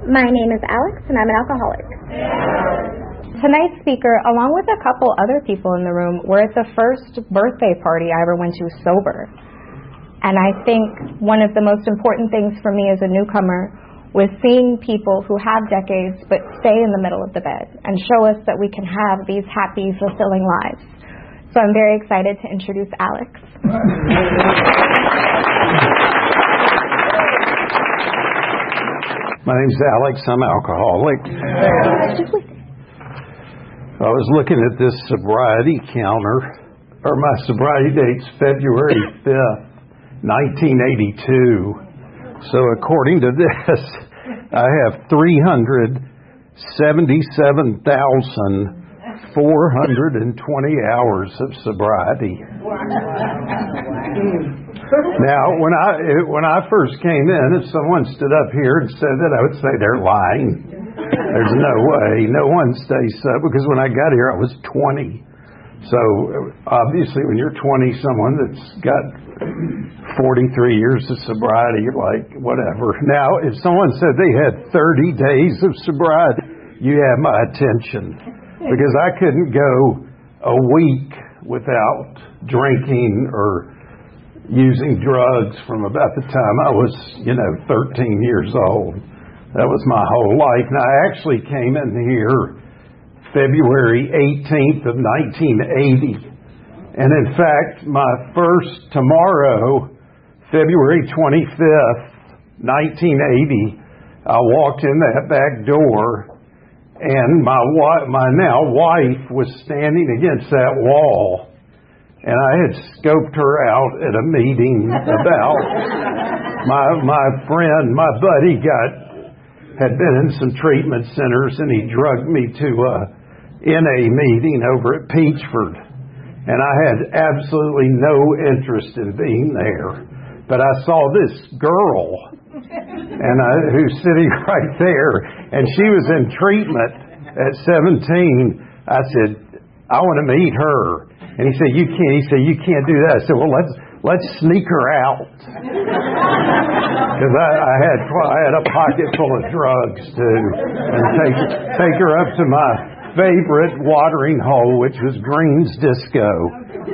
My name is Alex, and I'm an alcoholic. Tonight's speaker, along with a couple other people in the room, were at the first birthday party I ever went to sober. And I think one of the most important things for me as a newcomer was seeing people who have decades but stay in the middle of the bed and show us that we can have these happy, fulfilling lives. So I'm very excited to introduce Alex. My name's Alex. I'm alcoholic. I was looking at this sobriety counter, or my sobriety date's February 5th, 1982. So according to this, I have 377,420 hours of sobriety. Now, when I first came in, if someone stood up here and said that, I would say they're lying. There's no way. No one stays sober, because when I got here, I was 20. So obviously, when you're 20, someone that's got 43 years of sobriety, you're like, whatever. Now, if someone said they had 30 days of sobriety, you have my attention, because I couldn't go a week without drinking or using drugs from about the time I was, 13 years old. That was my whole life. And I actually came in here February 18th of 1980. And in fact, my first tomorrow, February 25th, 1980, I walked in that back door, and my now wife was standing against that wall. And I had scoped her out at a meeting about my friend, my buddy had been in some treatment centers, and he drugged me to a NA meeting over at Peachford. And I had absolutely no interest in being there. But I saw this girl, who's sitting right there, and she was in treatment at 17. I said, I want to meet her. And he said, you can't. He said, you can't do that. I said, well, let's sneak her out. Because I had a pocket full of drugs too, and take her up to my favorite watering hole, which was Green's Disco.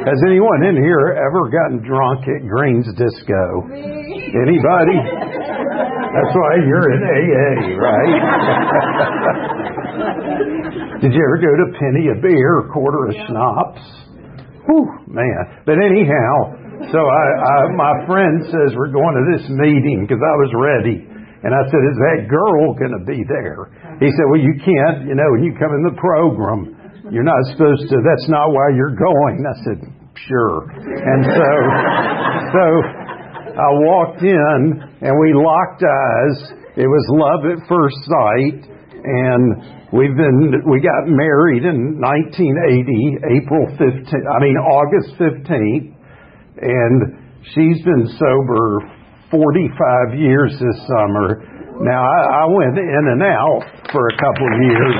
Has anyone in here ever gotten drunk at Green's Disco? Anybody? That's why you're in AA, right? Did you ever go to penny a beer, quarter of schnapps? Whew, man. But anyhow, so my friend says we're going to this meeting, because I was ready. And I said, is that girl going to be there? He said, well, you can't, when you come in the program, you're not supposed to, that's not why you're going. I said, sure. And so I walked in, and we locked eyes. It was love at first sight. And we got married in 1980, August 15th. And she's been sober 45 years this summer. Now, I went in and out for a couple of years.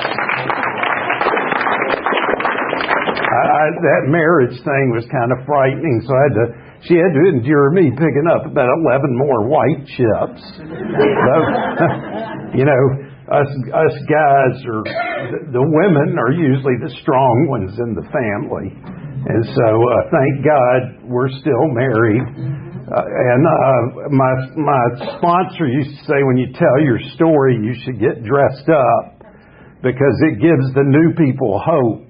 That marriage thing was kind of frightening, so she had to endure me picking up about 11 more white chips. Us guys the women are usually the strong ones in the family. And so, thank God we're still married. My sponsor used to say, when you tell your story, you should get dressed up, because it gives the new people hope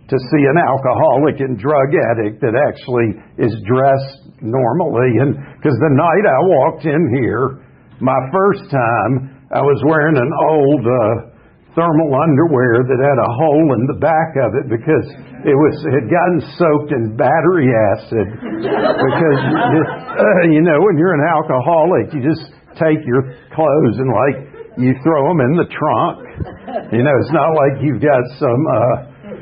to see an alcoholic and drug addict that actually is dressed normally. And because the night I walked in here, my first time, I was wearing an old thermal underwear that had a hole in the back of it, because it had gotten soaked in battery acid. Because when you're an alcoholic, you just take your clothes and you throw them in the trunk. It's not like you've got some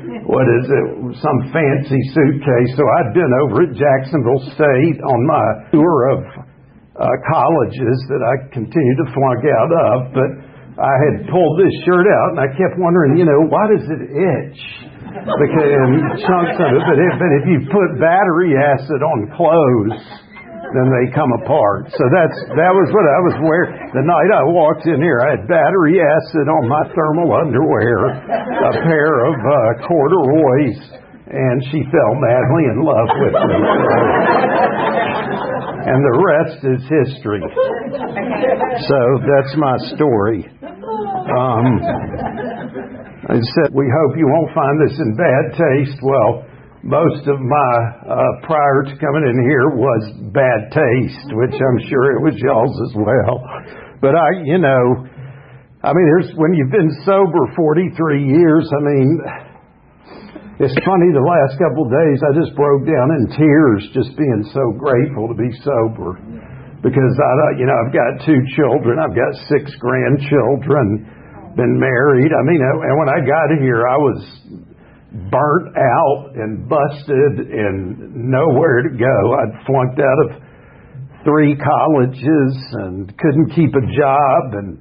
some fancy suitcase. So I'd been over at Jacksonville State on my tour of colleges that I continue to flunk out of, but I had pulled this shirt out, and I kept wondering, why does it itch? Because chunks of it, but if you put battery acid on clothes, then they come apart. So that was what I was wearing. The night I walked in here, I had battery acid on my thermal underwear, a pair of corduroys, and she fell madly in love with me. And the rest is history. So that's my story. I said, we hope you won't find this in bad taste. Well, most of my prior to coming in here was bad taste, which I'm sure it was y'all's as well. But when you've been sober 43 years, it's funny, the last couple of days I just broke down in tears just being so grateful to be sober. Because I've got 2 children, I've got 6 grandchildren, been married. And when I got here, I was burnt out and busted and nowhere to go. I'd flunked out of 3 colleges and couldn't keep a job. And,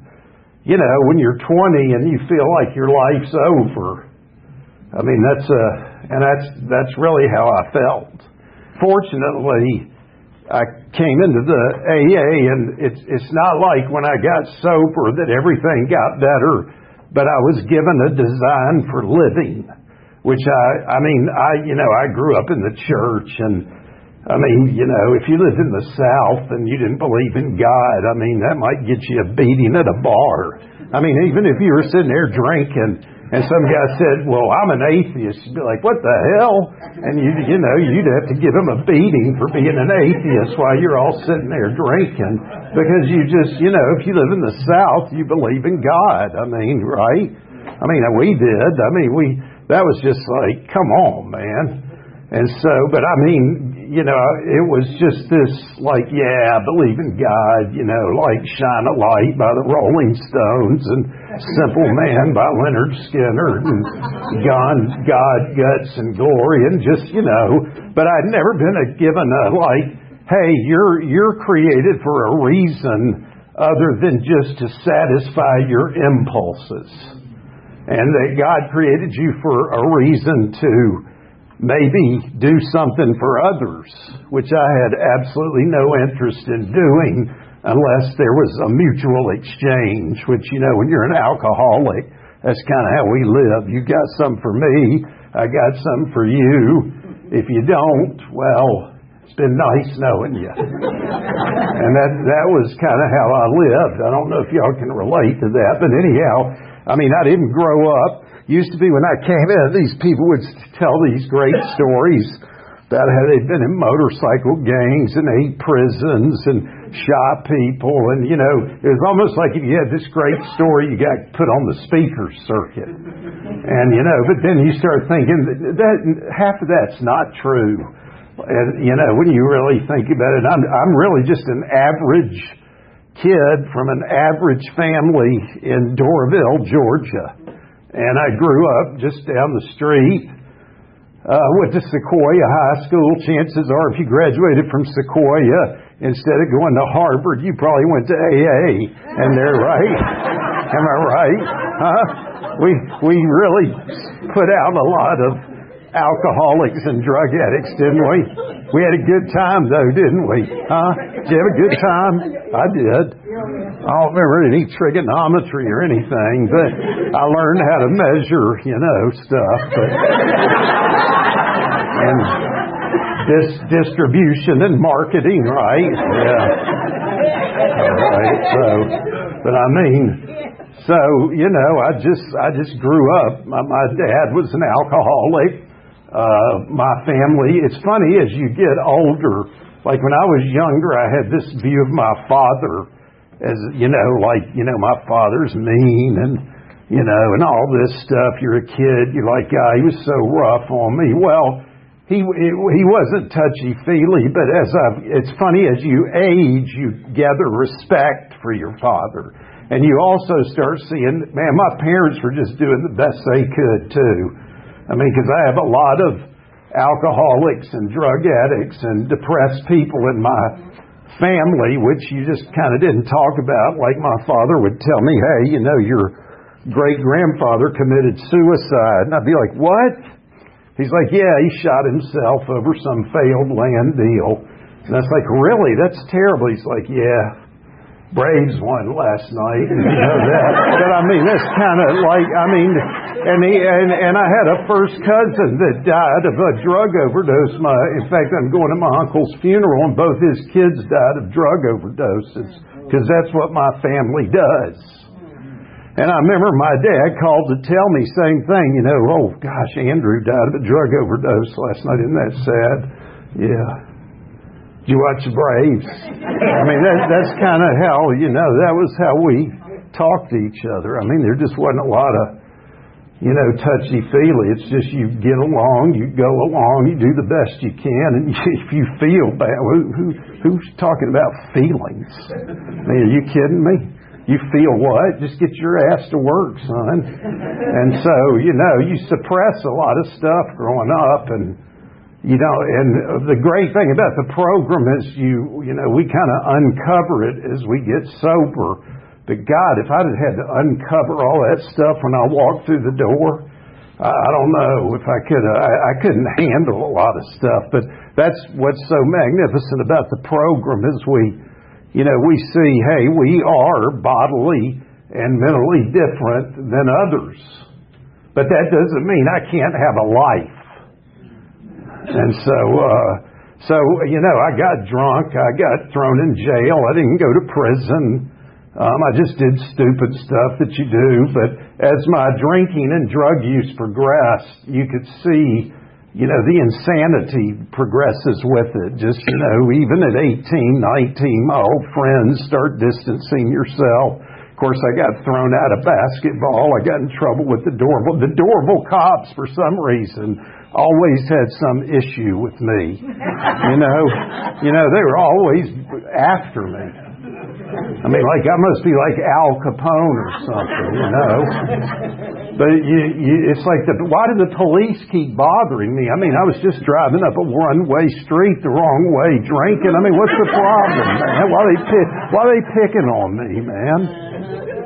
when you're 20 and you feel like your life's over, that's really how I felt. Fortunately, I came into the AA, and it's not like when I got sober that everything got better, but I was given a design for living, which I grew up in the church, and if you lived in the South and you didn't believe in God, that might get you a beating at a bar. Even if you were sitting there drinking, and some guy said, well, I'm an atheist. You'd be like, what the hell? And you'd have to give him a beating for being an atheist while you're all sitting there drinking. Because you just, if you live in the South, you believe in God. Right? We did. That was just like, come on, man. And so, but it was just this like, yeah, I believe in God, like Shine a Light by the Rolling Stones and Simple Man by Leonard Skinner and God, Guts and Glory and just, but I'd never been given a like, hey, you're created for a reason other than just to satisfy your impulses. And that God created you for a reason to maybe do something for others, which I had absolutely no interest in doing unless there was a mutual exchange, which, when you're an alcoholic, that's kind of how we live. You got some for me, I got some for you. If you don't, well, it's been nice knowing you. And that was kind of how I lived. I don't know if y'all can relate to that, but anyhow, I didn't grow up. Used to be when I came in, these people would tell these great stories about how they'd been in motorcycle gangs and 8 prisons and shot people. And, it was almost like if you had this great story, you got put on the speaker circuit. And, but then you start thinking that half of that's not true. And, when you really think about it, I'm really just an average kid from an average family in Doraville, Georgia. And I grew up just down the street. Went to Sequoia High School. Chances are if you graduated from Sequoia, instead of going to Harvard, you probably went to AA. And they're right. Am I right? Huh? We really put out a lot of alcoholics and drug addicts, didn't we? We had a good time, though, didn't we? Huh? Did you have a good time? I did. I don't remember any trigonometry or anything, but I learned how to measure, stuff. And this distribution and marketing, right? Yeah. All right. I just grew up. My dad was an alcoholic. My family, it's funny as you get older, like when I was younger, I had this view of my father as, my father's mean and, and all this stuff. You're a kid, you're like, he was so rough on me. Well, he wasn't touchy-feely, but it's funny, as you age, you gather respect for your father. And you also start seeing, man, my parents were just doing the best they could, too. Because I have a lot of alcoholics and drug addicts and depressed people in my family, which you just kind of didn't talk about. Like my father would tell me, hey, your great-grandfather committed suicide. And I'd be like, what? He's like, yeah, he shot himself over some failed land deal. And I was like, really? That's terrible. He's like, yeah, Braves won last night, and you know that. But I mean, that's kind of like, I mean, and I had a first cousin that died of a drug overdose. In fact, I'm going to my uncle's funeral, and both his kids died of drug overdoses, because that's what my family does. And I remember my dad called to tell me same thing, you know, oh gosh, Andrew died of a drug overdose last night. Isn't that sad? Yeah. Did you watch the Braves? I mean, that's kind of how, you know, that was how we talked to each other. I mean, there just wasn't a lot of, you know, touchy-feely. It's just you get along, you go along, you do the best you can, and if you feel bad, who's talking about feelings? I mean, are you kidding me? You feel what? Just get your ass to work, son. And so, you know, you suppress a lot of stuff growing up, and you know, and the great thing about the program is you know, we kind of uncover it as we get sober. But God, if I'd had to uncover all that stuff when I walked through the door, I don't know if I could. I couldn't handle a lot of stuff. But that's what's so magnificent about the program is you know, we see, hey, we are bodily and mentally different than others. But that doesn't mean I can't have a life. And so, you know, I got drunk. I got thrown in jail. I didn't go to prison. I just did stupid stuff that you do. But as my drinking and drug use progressed, you could see, you know, the insanity progresses with it. Just, you know, even at 18, 19, my old friends start distancing yourself. Of course, I got thrown out of basketball. I got in trouble with the Dorville. The Dorville cops, for some reason, always had some issue with me. You know, they were always after me. I mean, like I must be like Al Capone or something, you know. But it's like, why do the police keep bothering me? I mean, I was just driving up a one-way street the wrong way, drinking. I mean, what's the problem, man? Why are they picking on me, man?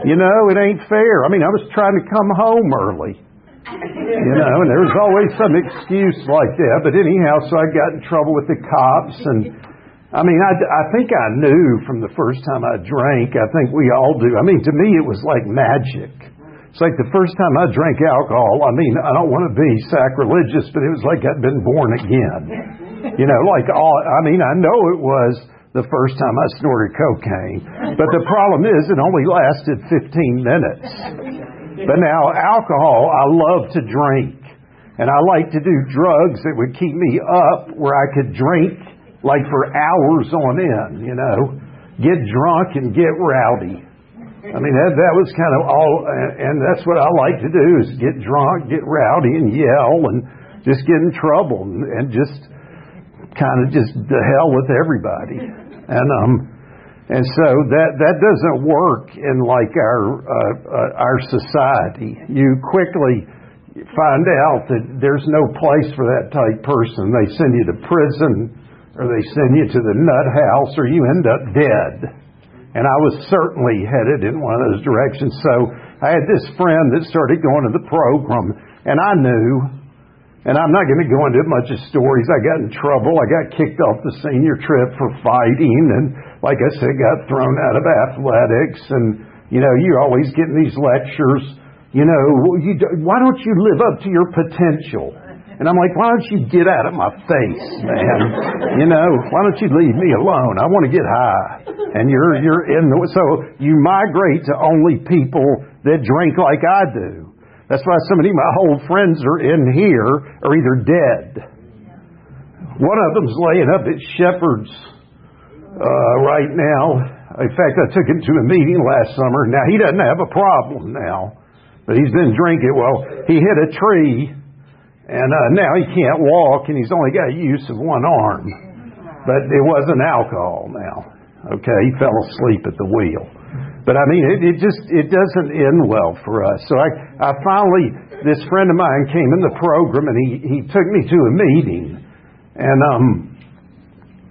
You know, it ain't fair. I mean, I was trying to come home early. You know, and there was always some excuse like that. But anyhow, so I got in trouble with the cops. And I mean, I think I knew from the first time I drank. I think we all do. I mean, to me, it was like magic. It's like the first time I drank alcohol. I mean, I don't want to be sacrilegious, but it was like I'd been born again. You know, like I mean, I know it was the first time I snorted cocaine. But the problem is it only lasted 15 minutes. But now alcohol, I love to drink. And I like to do drugs that would keep me up where I could drink like for hours on end, you know. Get drunk and get rowdy. I mean, that was kind of all, and that's what I like to do is get drunk, get rowdy and yell and just get in trouble and just kind of just the hell with everybody. And so that doesn't work in like our society. You quickly find out that there's no place for that type person. They send you to prison, or they send you to the nut house, or you end up dead. And I was certainly headed in one of those directions. So I had this friend that started going to the program, and I knew. And I'm not going to go into much of stories. I got in trouble. I got kicked off the senior trip for fighting. And like I said, got thrown out of athletics. And, you know, you're always getting these lectures. You know, why don't you live up to your potential? And I'm like, why don't you get out of my face, man? You know, why don't you leave me alone? I want to get high. And you're in the, so you migrate to only people that drink like I do. That's why so many of my old friends are in here are either dead. One of them's laying up at Shepherd's right now. In fact, I took him to a meeting last summer. Now, he doesn't have a problem now, but he's been drinking. Well, he hit a tree, and now he can't walk, and he's only got use of one arm. But it wasn't alcohol now. Okay, he fell asleep at the wheel. But I mean, it doesn't end well for us. So I finally, this friend of mine came in the program and he took me to a meeting. And,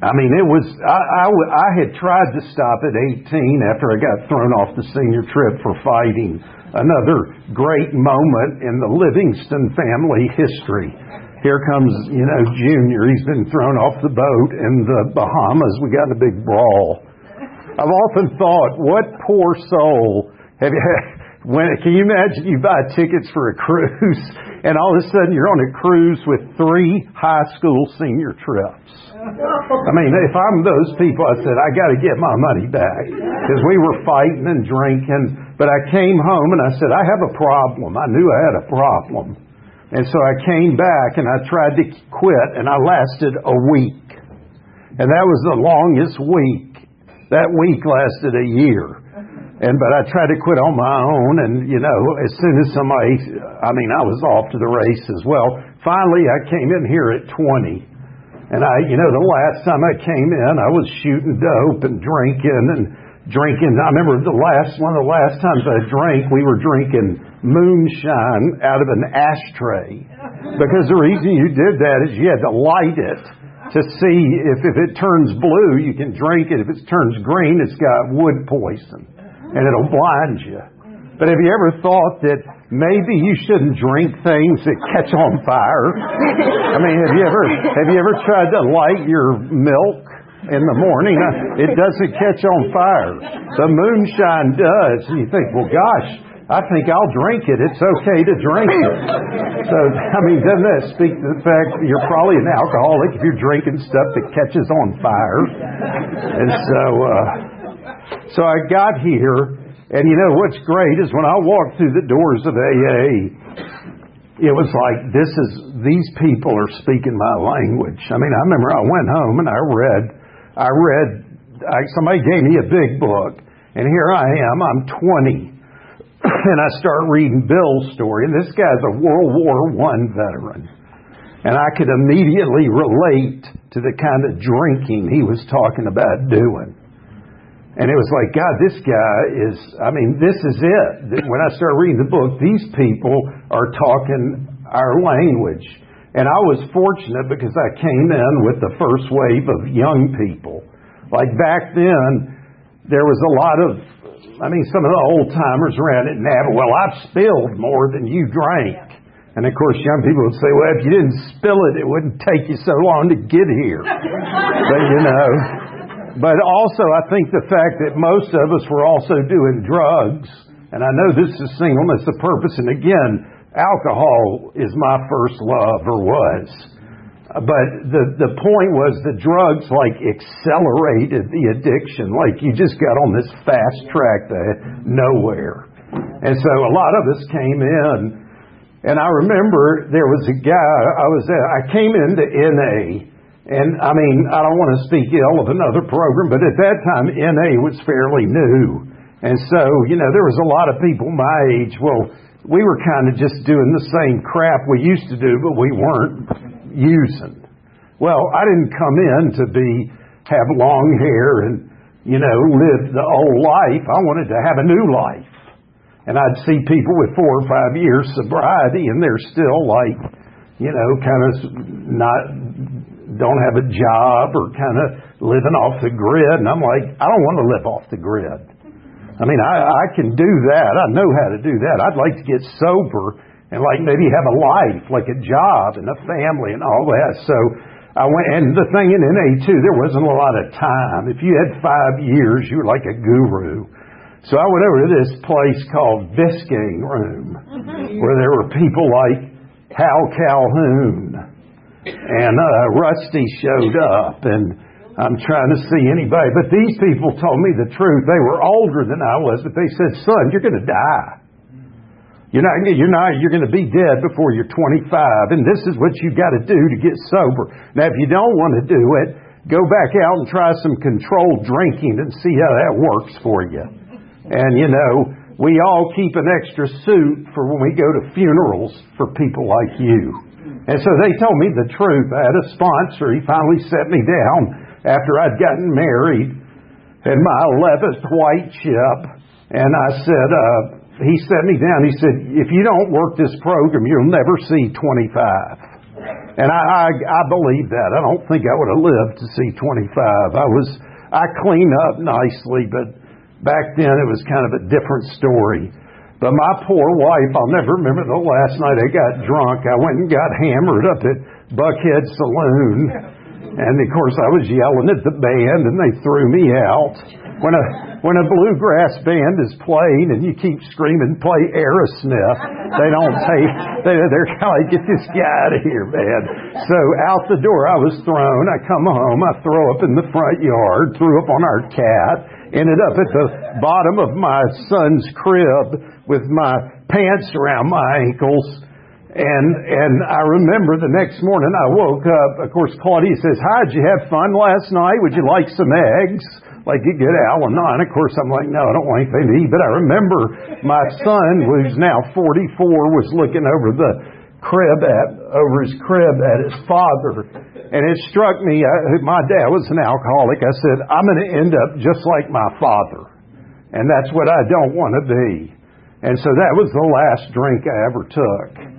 I mean, it was, I had tried to stop at 18 after I got thrown off the senior trip for fighting. Another great moment in the Livingston family history. here comes, Junior. He's been thrown off the boat in the Bahamas. We got in a big brawl. I've often thought, what poor soul can you imagine you buy tickets for a cruise and all of a sudden you're on a cruise with 3 high school senior trips? I mean, if I'm those people, I said, I got to get my money back because we were fighting and drinking. But I came home and I said, I have a problem. I knew I had a problem. And so I came back and I tried to quit and I lasted a week. And that was the longest week. That week lasted a year. But I tried to quit on my own, and, as soon as I was off to the races. Well, finally I came in here at 20. And the last time I came in, I was shooting dope and drinking. I remember one of the last times I drank, we were drinking moonshine out of an ashtray. Because the reason you did that is you had to light it to see if it turns blue, you can drink it. If it turns green, it's got wood poison. And it'll blind you. But have you ever thought that maybe you shouldn't drink things that catch on fire? I mean, have you ever tried to light your milk in the morning? It doesn't catch on fire. The moonshine does. And you think, well, gosh, I think I'll drink it. It's okay to drink it. So, doesn't that speak to the fact that you're probably an alcoholic if you're drinking stuff that catches on fire? And so I got here, and what's great is when I walked through the doors of AA, it was like, these people are speaking my language. I remember I went home and somebody gave me a big book, and here I am, I'm 20. And I start reading Bill's story, and this guy's a World War I veteran. And I could immediately relate to the kind of drinking he was talking about doing. And it was like, God, this guy this is it. When I started reading the book, these people are talking our language. And I was fortunate because I came in with the first wave of young people. Like back then, there was a lot of some of the old timers around at Napa, well, I've spilled more than you drank. And of course, young people would say, well, if you didn't spill it, it wouldn't take you so long to get here. But also I think the fact that most of us were also doing drugs, and I know this is singleness of purpose, and again, alcohol is my first love, or was. But the point was the drugs accelerated the addiction. You just got on this fast track to nowhere. And so a lot of us came in, and I remember there was a guy, I came into NA, and I don't want to speak ill of another program, but at that time NA was fairly new. And so, there was a lot of people my age, well, we were kind of just doing the same crap we used to do, but we weren't using. Well, I didn't come in to have long hair and, live the old life. I wanted to have a new life. And I'd see people with 4 or 5 years sobriety and they're still kind of don't have a job or kind of living off the grid. And I'm like, I don't want to live off the grid. I can do that. I know how to do that. I'd like to get sober and maybe have a life, like a job and a family and all that. So I went, and the thing in NA too, there wasn't a lot of time. If you had 5 years, you were like a guru. So I went over to this place called Biscayne Room, where there were people like Hal Calhoun, and Rusty showed up, and I'm trying to see anybody. But these people told me the truth. They were older than I was, but they said, son, you're going to die. You're going to be dead before you're 25, and this is what you got to do to get sober. Now, if you don't want to do it, go back out and try some controlled drinking and see how that works for you. And, we all keep an extra suit for when we go to funerals for people like you. And so they told me the truth. I had a sponsor. He finally set me down after I'd gotten married and my 11th white chip. And I said, he set me down. He said, if you don't work this program, you'll never see 25. And I believe that. I don't think I would have lived to see 25. I clean up nicely, but back then it was kind of a different story. But my poor wife, I'll never remember the last night I got drunk. I went and got hammered up at Buckhead Saloon. And of course I was yelling at the band and they threw me out. When a bluegrass band is playing and you keep screaming, play Aerosmith, they're kind of like, get this guy out of here, man. So out the door I was thrown. I come home, I throw up in the front yard, threw up on our cat, ended up at the bottom of my son's crib with my pants around my ankles. And I remember the next morning I woke up. Of course, Claudia says, "Hi, did you have fun last night? Would you like some eggs? Like you get Al-Anon?" Of course, I'm like, "No, I don't want anything to eat." But I remember my son, who's now 44, was looking over his crib at his father. And it struck me, my dad was an alcoholic. I said, I'm going to end up just like my father. And that's what I don't want to be. And so that was the last drink I ever took.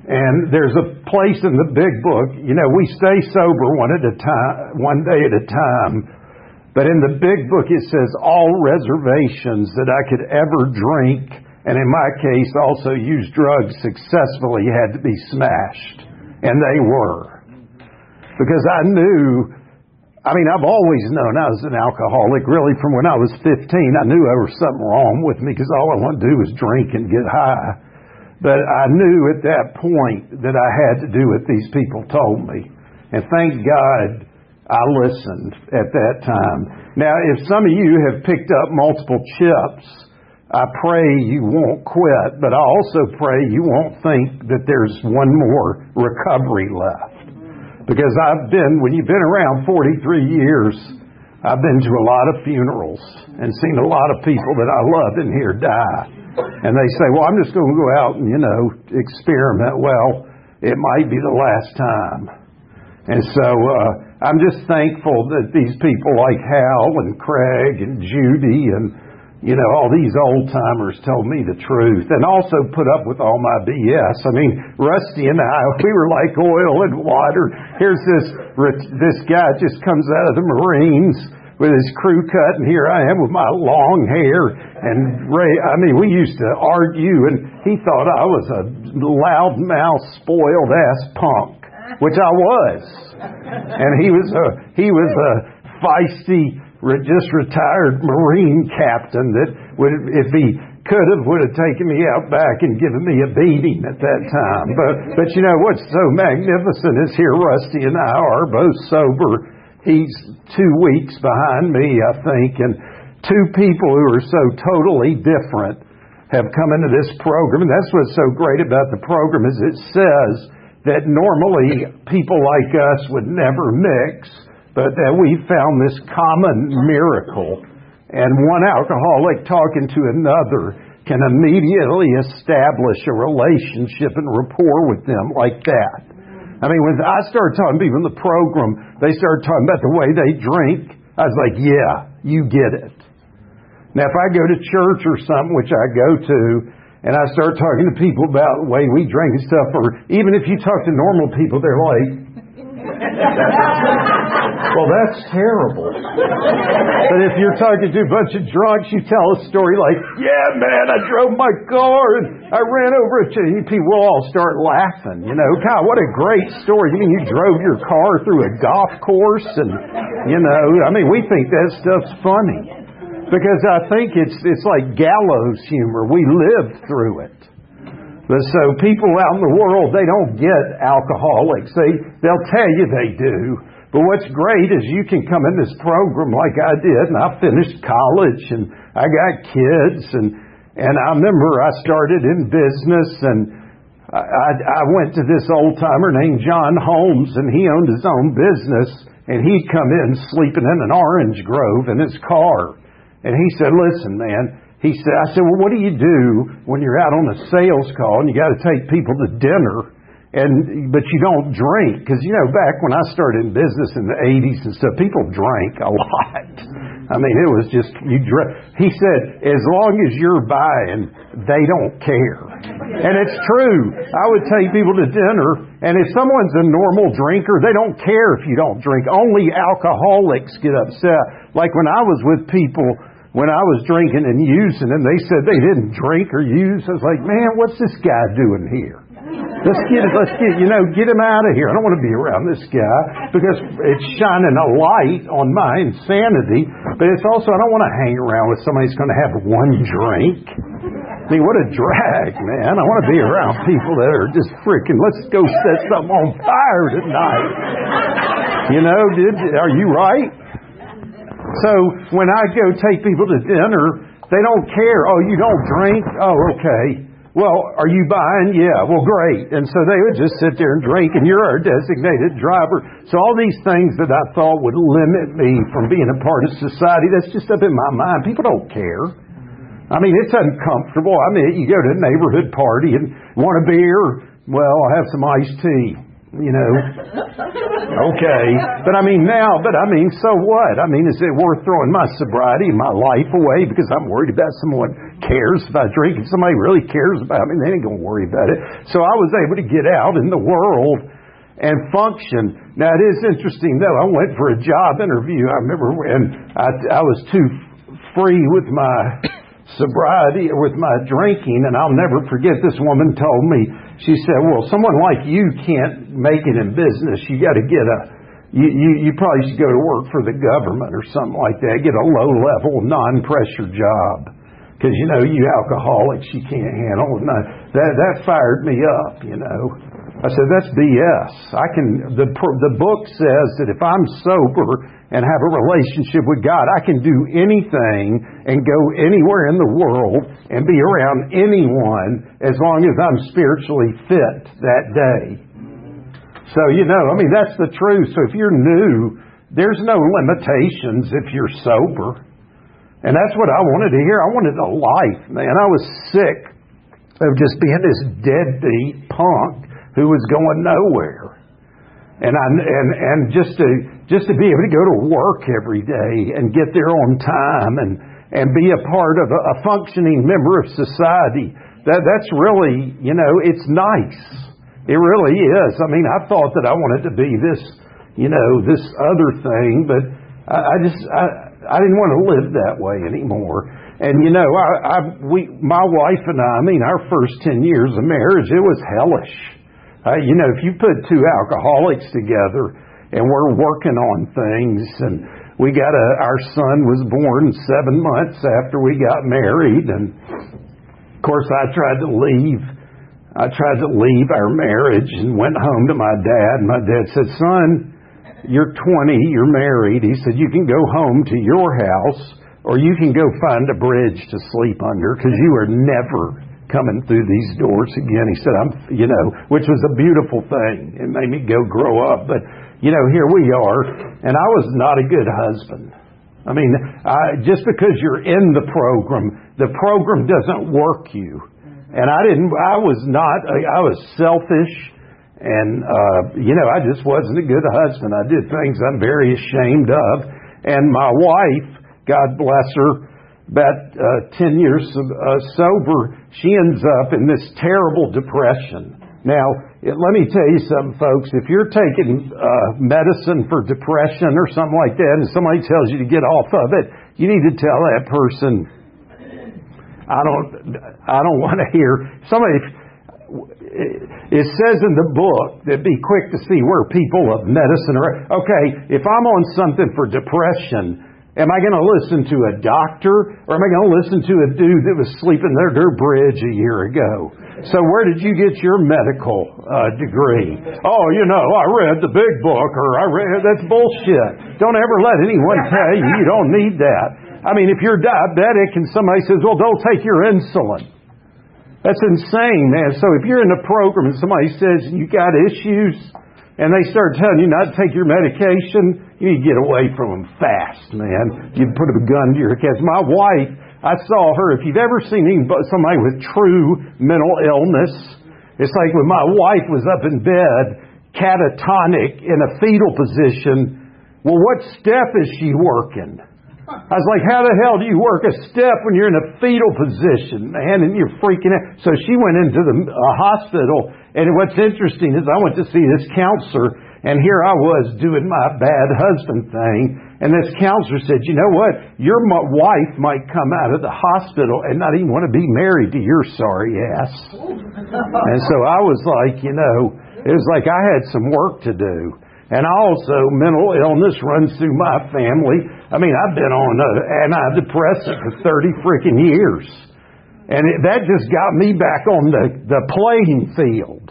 And there's a place in the big book, we stay sober one day at a time. But in the big book it says all reservations that I could ever drink, and in my case also use drugs successfully, had to be smashed. And they were. Because I knew, I've always known I was an alcoholic. Really from when I was 15, I knew there was something wrong with me because all I wanted to do was drink and get high. But I knew at that point that I had to do what these people told me. And thank God I listened at that time. Now, if some of you have picked up multiple chips, I pray you won't quit, but I also pray you won't think that there's one more recovery left. Because when you've been around 43 years, I've been to a lot of funerals and seen a lot of people that I love in here die. And they say, well, I'm just going to go out and, experiment. Well, it might be the last time. And so I'm just thankful that these people like Hal and Craig and Judy and, all these old-timers told me the truth and also put up with all my BS. Rusty and I, we were like oil and water. Here's this guy just comes out of the Marines with his crew cut, and here I am with my long hair. And Ray, we used to argue, and he thought I was a loudmouth, spoiled-ass punk, which I was. And he was a feisty, just retired Marine captain that would, if he could have, would have taken me out back and given me a beating at that time. But what's so magnificent is here Rusty and I are both sober. He's 2 weeks behind me, I think, and two people who are so totally different have come into this program. And that's what's so great about the program is it says that normally people like us would never mix, but that we found this common miracle. And one alcoholic talking to another can immediately establish a relationship and rapport with them like that. When I started talking to people in the program, they started talking about the way they drink. I was like, yeah, you get it. Now, if I go to church or something, which I go to, and I start talking to people about the way we drink and stuff, or even if you talk to normal people, they're like, well, that's terrible. But if you're talking to a bunch of drunks, you tell a story like, yeah, man, I drove my car and I ran over a tree. People will all start laughing, God, what a great story. You drove your car through a golf course and, we think that stuff's funny. Because I think it's like gallows humor. We lived through it. But so people out in the world, they don't get alcoholics. They'll tell you they do. But what's great is you can come in this program like I did, and I finished college, and I got kids, and I remember I started in business, and I went to this old-timer named John Holmes, and he owned his own business, and he'd come in sleeping in an orange grove in his car. And he said, listen, man, I said, well, what do you do when you're out on a sales call and you got to take people to dinner, but you don't drink? Because, back when I started in business in the 80s and stuff, people drank a lot. It was just, he said, as long as you're buying, they don't care. And it's true. I would take people to dinner, and if someone's a normal drinker, they don't care if you don't drink. Only alcoholics get upset. Like when I was with people, when I was drinking and using, and they said they didn't drink or use, I was like, man, what's this guy doing here? Let's get him out of here. I don't want to be around this guy because it's shining a light on my insanity, but it's also, I don't want to hang around with somebody who's going to have one drink. I mean, what a drag, man. I want to be around people that are just freaking, let's go set something on fire tonight. Are you right? So when I go take people to dinner, they don't care. Oh, you don't drink? Oh, okay. Well, are you buying? Yeah, well, great. And so they would just sit there and drink, and you're our designated driver. So all these things that I thought would limit me from being a part of society, that's just up in my mind. People don't care. I mean, it's uncomfortable. I mean, you go to a neighborhood party and want a beer? Well, I'll have some iced tea. Okay. But so what? I mean, is it worth throwing my sobriety and my life away because I'm worried about someone cares if I drink? If somebody really cares about me, they ain't going to worry about it. So I was able to get out in the world and function. Now, it is interesting, though. I went for a job interview. I remember when I was too free with my sobriety, with my drinking, and I'll never forget this woman told me, she said, well, someone like you can't make it in business. You got to get you probably should go to work for the government or something like that. Get a low-level, non-pressure job. Because, you alcoholics, you can't handle it. That fired me up, I said, that's BS. The book says that if I'm sober and have a relationship with God, I can do anything and go anywhere in the world and be around anyone as long as I'm spiritually fit that day. So, that's the truth. So if you're new, there's no limitations if you're sober. And that's what I wanted to hear. I wanted a life, man. I was sick of just being this deadbeat punk who was going nowhere. And just to be able to go to work every day and get there on time and be a part of a functioning member of society, that's really, it's nice. It really is. I mean, I thought that I wanted to be this, this other thing, but I didn't want to live that way anymore. And my wife and I mean, our first 10 years of marriage, it was hellish. If you put two alcoholics together and we're working on things, and our son was born 7 months after we got married, and of course I tried to leave our marriage and went home to my dad, and my dad said, son, you're 20, you're married. He said, you can go home to your house or you can go find a bridge to sleep under because you are never coming through these doors again. He said, which was a beautiful thing. It made me grow up. But, here we are. And I was not a good husband. I mean, just because you're in the program doesn't work you. And I was selfish. And, I just wasn't a good husband. I did things I'm very ashamed of. And my wife, God bless her, about 10 years sober, she ends up in this terrible depression. Now, let me tell you something, folks. If you're taking medicine for depression or something like that, and somebody tells you to get off of it, you need to tell that person, I don't want to hear. It says in the book that be quick to see where people of medicine are. Okay, if I'm on something for depression, am I going to listen to a doctor, or am I going to listen to a dude that was sleeping under their bridge a year ago? So where did you get your medical degree? Oh, I read the big book, or that's bullshit. Don't ever let anyone tell you don't need that. I mean, if you're diabetic and somebody says, well, don't take your insulin. That's insane, man. So if you're in a program and somebody says you got issues, and they start telling you not to take your medication, you need to get away from them fast, man. You put a gun to your head. My wife, I saw her. If you've ever seen somebody with true mental illness, it's like when my wife was up in bed, catatonic, in a fetal position. Well, what step is she working? I was like, how the hell do you work a step when you're in a fetal position, man, and you're freaking out? So she went into the hospital, and what's interesting is I went to see this counselor, And here I was doing my bad husband thing. And this counselor said, you know what? Your wife might come out of the hospital and not even want to be married to your sorry ass. And so I was like, it was like I had some work to do. And also, mental illness runs through my family. I mean, I've been on antidepressant for 30 freaking years. And that just got me back on the playing field.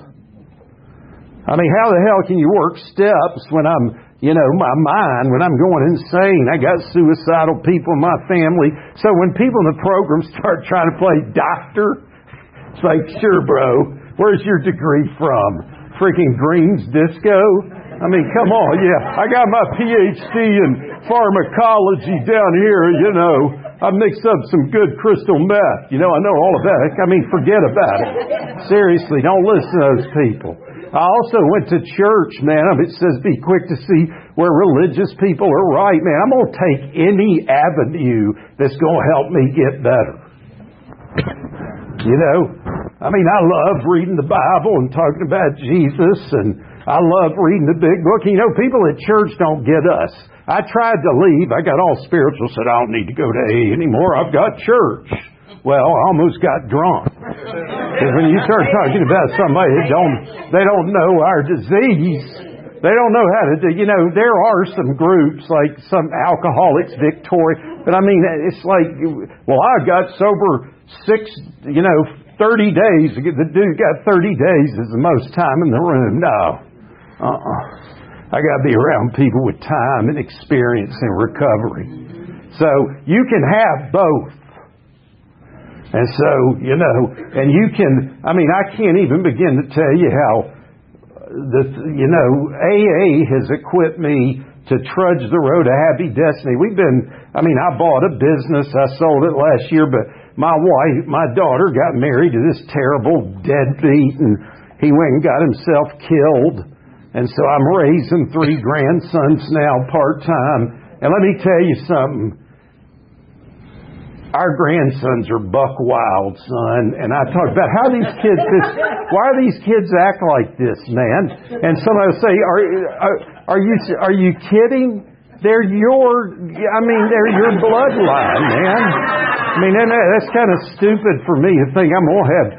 I mean, how the hell can you work steps when I'm, my mind, when I'm going insane? I got suicidal people in my family. So when people in the program start trying to play doctor, it's like, sure, bro, where's your degree from? Freaking Green's Disco? I mean, come on, yeah. I got my PhD in pharmacology down here, I mixed up some good crystal meth. I know all of that. I mean, forget about it. Seriously, don't listen to those people. I also went to church, man. It says be quick to see where religious people are right, man. I'm going to take any avenue that's going to help me get better. I mean, I love reading the Bible and talking about Jesus, and I love reading the big book. People at church don't get us. I tried to leave. I got all spiritual, said I don't need to go to AA anymore. I've got church. Well, I almost got drunk. Because when you start talking about somebody they don't know our disease, they don't know how to do. There are some groups like some Alcoholics Victoria, but I mean, it's like, well, I got sober 30 days. The dude got 30 days is the most time in the room. No. I got to be around people with time and experience and recovery. So you can have both. And so, and you can, I mean, I can't even begin to tell you how, AA has equipped me to trudge the road to happy destiny. I bought a business, I sold it last year, but my daughter got married to this terrible deadbeat, and he went and got himself killed. And so I'm raising 3 grandsons now part-time. And let me tell you something. Our grandsons are buck wild, son. And I talk about how these kids, why these kids act like this, man? And somebody will say, are you kidding? They're your bloodline, man. I mean, that's kind of stupid for me to think I'm going to have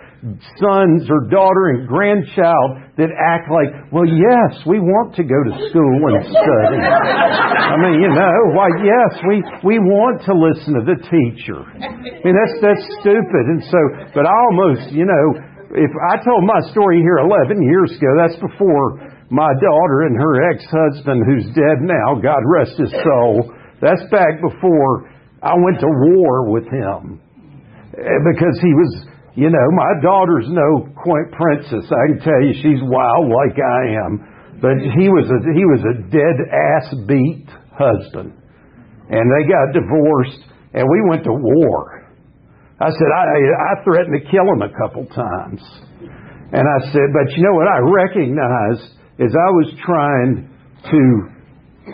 sons or daughter and grandchild that act like, well, yes, we want to go to school and study. I mean, why, yes, we want to listen to the teacher. I mean, that's stupid. And so, but I almost, if I told my story here 11 years ago, that's before my daughter and her ex-husband, who's dead now, God rest his soul, that's back before I went to war with him. Because he was, my daughter's no princess. I can tell you she's wild like I am. But he was a dead ass beat husband. And they got divorced and we went to war. I said, I threatened to kill him a couple times. And I said, but what I recognized is I was trying to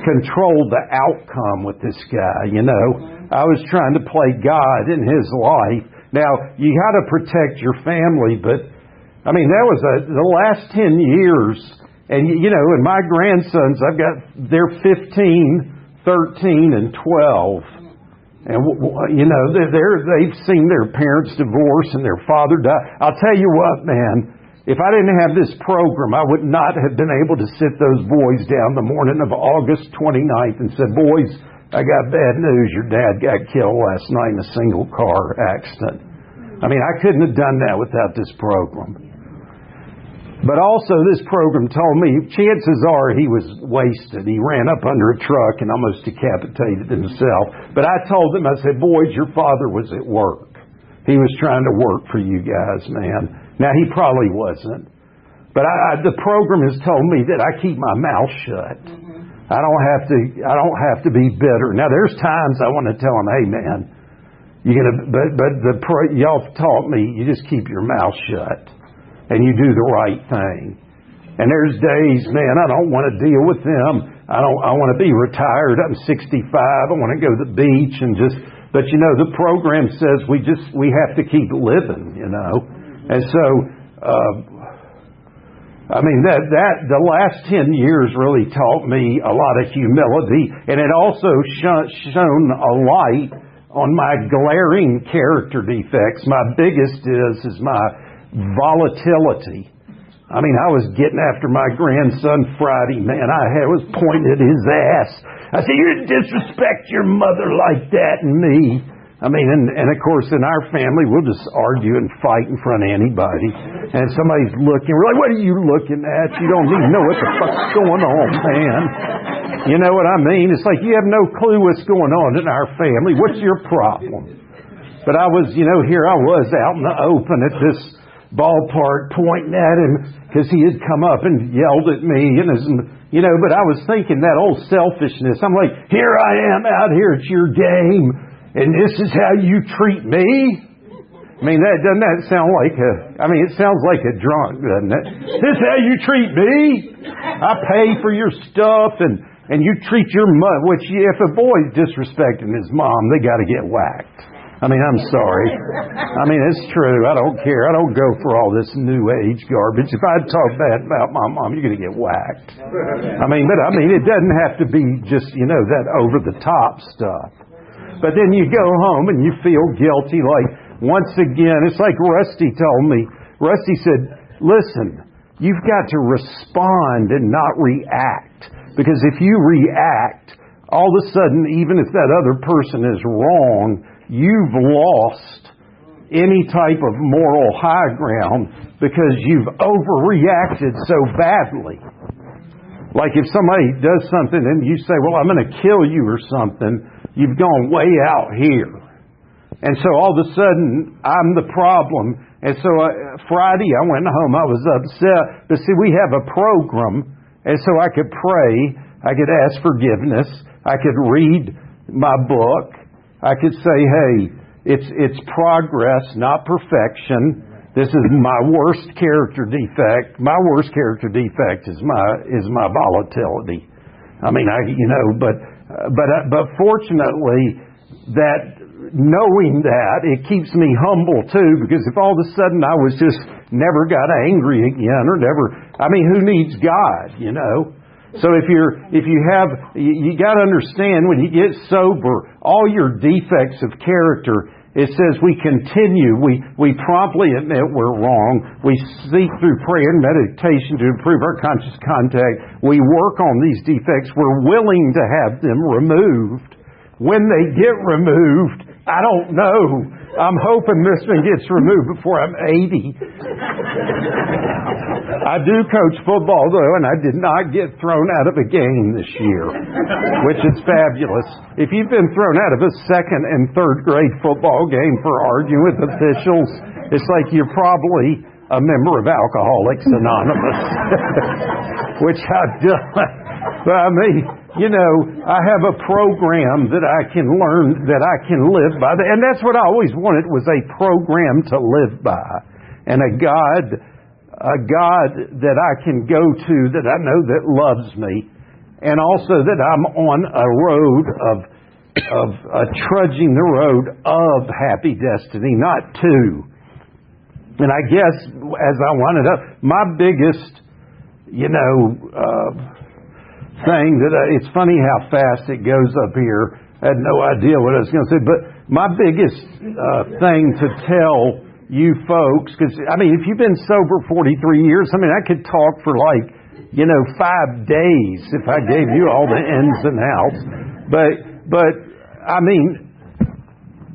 control the outcome with this guy, I was trying to play God in his life. Now, you got to protect your family, but, I mean, that was the last 10 years, and, and my grandsons, they're 15, 13, and 12. And, they've seen their parents divorce and their father die. I'll tell you what, man, if I didn't have this program, I would not have been able to sit those boys down the morning of August 29th and said, boys, I got bad news. Your dad got killed last night in a single car accident. I mean, I couldn't have done that without this program. But also this program told me, chances are he was wasted. He ran up under a truck and almost decapitated himself. But I told him, I said, boys, your father was at work. He was trying to work for you guys, man. Now, he probably wasn't. But the program has told me that I keep my mouth shut. I don't have to be bitter. Now, there's times I want to tell them, hey, man, y'all taught me you just keep your mouth shut and you do the right thing. And there's days, man, I don't want to deal with them. I want to be retired. I'm 65. I want to go to the beach and but the program says we have to keep living, And so, I mean, the last 10 years really taught me a lot of humility, and it also shone a light on my glaring character defects. My biggest is my volatility. I mean, I was getting after my grandson Friday, man. I was pointing at his ass. I said, "You disrespect your mother like that," and me. I mean, and of course, in our family, we'll just argue and fight in front of anybody. And somebody's looking, we're like, "What are you looking at? You don't even know what the fuck's going on, man." You know what I mean? It's like you have no clue what's going on in our family. What's your problem? But I was, here I was out in the open at this ballpark pointing at him because he had come up and yelled at me. But I was thinking that old selfishness. I'm like, here I am out here at your game. And this is how you treat me? I mean, doesn't that sound like it sounds like a drunk, doesn't it? This is how you treat me? I pay for your stuff and you treat your mother, which if a boy's disrespecting his mom, they got to get whacked. I mean, I'm sorry. I mean, it's true. I don't care. I don't go for all this new age garbage. If I talk bad about my mom, you're going to get whacked. But it doesn't have to be just, that over the top stuff. But then you go home and you feel guilty. Like, once again, it's like Rusty told me. Rusty said, "Listen, you've got to respond and not react. Because if you react, all of a sudden, even if that other person is wrong, you've lost any type of moral high ground because you've overreacted so badly." Like if somebody does something and you say, "Well, I'm going to kill you," or something, you've gone way out here. And so all of a sudden, I'm the problem. And so Friday, I went home. I was upset. But see, we have a program. And so I could pray. I could ask forgiveness. I could read my book. I could say, "Hey, it's progress, not perfection. This is my worst character defect. My worst character defect is my volatility." I mean, but fortunately, that knowing that, it keeps me humble too, because if all of a sudden I was just never got angry again or never, who needs God, So you got to understand when you get sober, all your defects of character, it says we continue, we promptly admit we're wrong, we seek through prayer and meditation to improve our conscious contact, we work on these defects, we're willing to have them removed. When they get removed, I don't know. I'm hoping this one gets removed before I'm 80. I do coach football, though, and I did not get thrown out of a game this year, which is fabulous. If you've been thrown out of a second and third grade football game for arguing with officials, it's like you're probably a member of Alcoholics Anonymous, which I've done. But I have a program that I can learn, that I can live by. And that's what I always wanted, was a program to live by. And a God that I can go to, that I know that loves me. And also that I'm on a road of trudging the road of happy destiny, not to. And I guess, as I wound it up, my biggest, thing that it's funny how fast it goes up here. I had no idea what I was going to say, but my biggest thing to tell you folks, because if you've been sober 43 years, I could talk for 5 days if I gave you all the ins and outs. But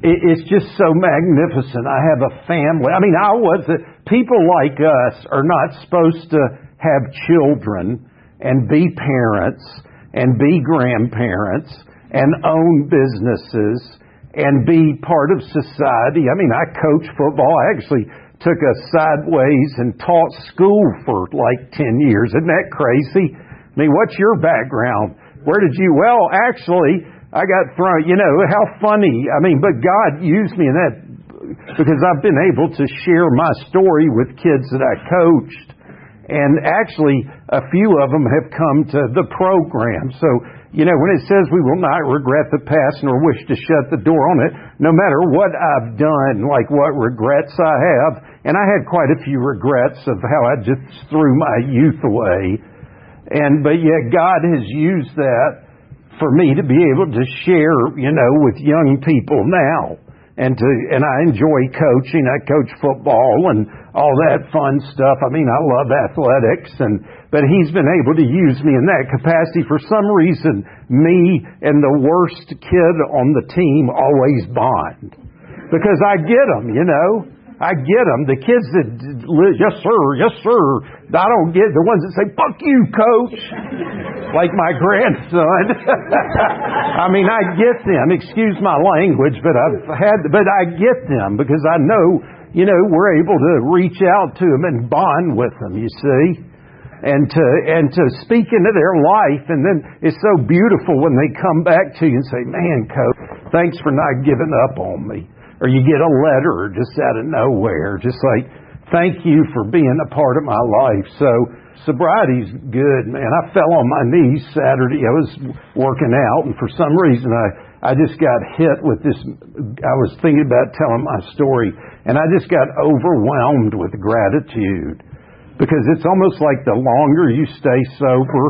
it's just so magnificent. I have a family. People like us are not supposed to have children and be parents, and be grandparents, and own businesses, and be part of society. I coach football. I actually took a sideways and taught school for 10 years. Isn't that crazy? What's your background? Where did you... Well, actually, I got thrown... how funny. But God used me in that, because I've been able to share my story with kids that I coached. And actually, a few of them have come to the program. So, when it says we will not regret the past nor wish to shut the door on it, no matter what I've done, like what regrets I have, And I had quite a few regrets of how I just threw my youth away. But yet God has used that for me to be able to share, with young people now. And I enjoy coaching. I coach football and all that fun stuff. I mean, I love athletics, but He's been able to use me in that capacity. For some reason, me and the worst kid on the team always bond. Because I get them, I get them. The kids that, yes sir. I don't get the ones that say, fuck you, coach. Like my grandson. I mean, I get them. Excuse my language, but I get them because I know, we're able to reach out to them and bond with them, you see. And to speak into their life. And then it's so beautiful when they come back to you and say, man, coach, thanks for not giving up on me. Or you get a letter just out of nowhere, just like, thank you for being a part of my life. So sobriety's good, man. I fell on my knees Saturday. I was working out, and for some reason I just got hit with this. I was thinking about telling my story, and I just got overwhelmed with gratitude. Because it's almost like the longer you stay sober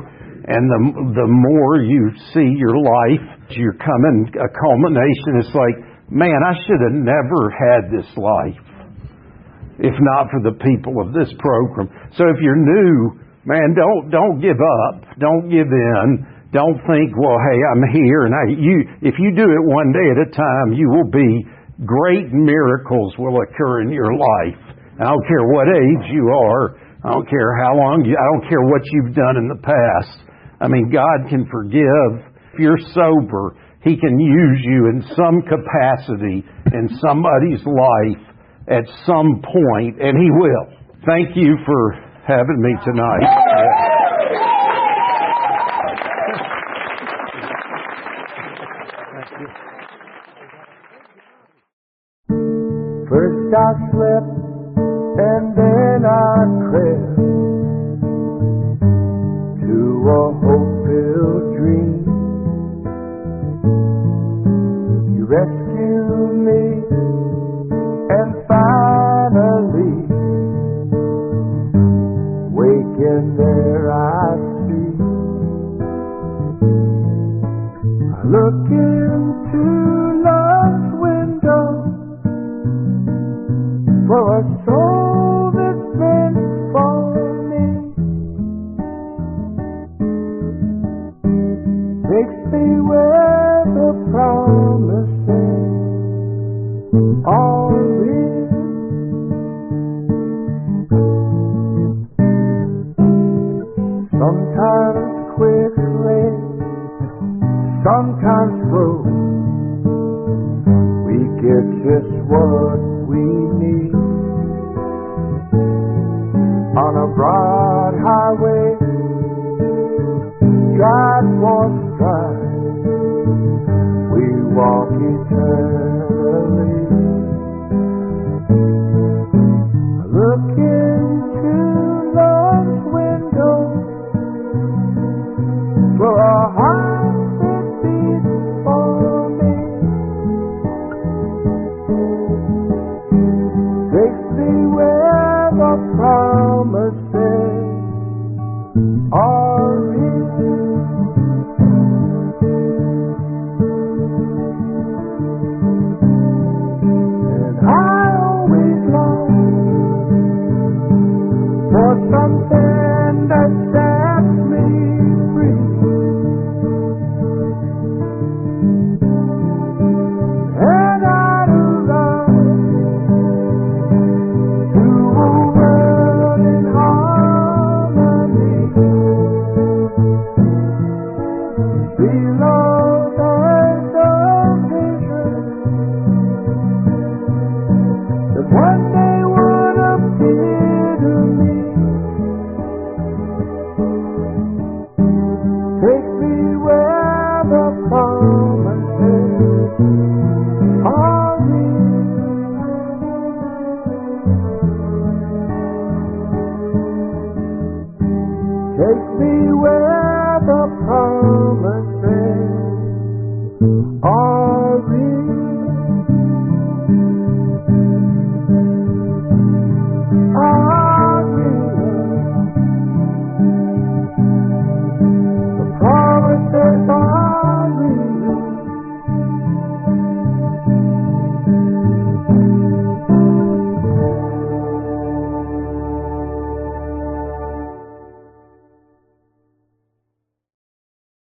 and the more you see your life, you're coming a culmination. It's like, man, I should have never had this life if not for the people of this program. So if you're new, man, don't give up. Don't give in. Don't think, well, hey, I'm here. And if you do it one day at a time, you will be, great miracles will occur in your life. I don't care what age you are. I don't care how long I don't care what you've done in the past. I mean, God can forgive. If you're sober, He can use you in some capacity in somebody's life at some point, and He will. Thank you for having me tonight. First I slept, and then I crept to a hope-filled dream. You rescued me, and finally, waking there I see. I look into love's window for a soul that's meant for me. Takes me where the promises are real. Sometimes quickly, sometimes slow, we get just what we need. On a broad highway, stride for stride, we walk eternally. I look into love's window for a heart that beats for me. Takes me where the promises are real. And I always long for something that sets me free. And I love to a world in harmony. Below there's a vision that one day would appear to me. Take me where the promises are real. Take me where the promises are real.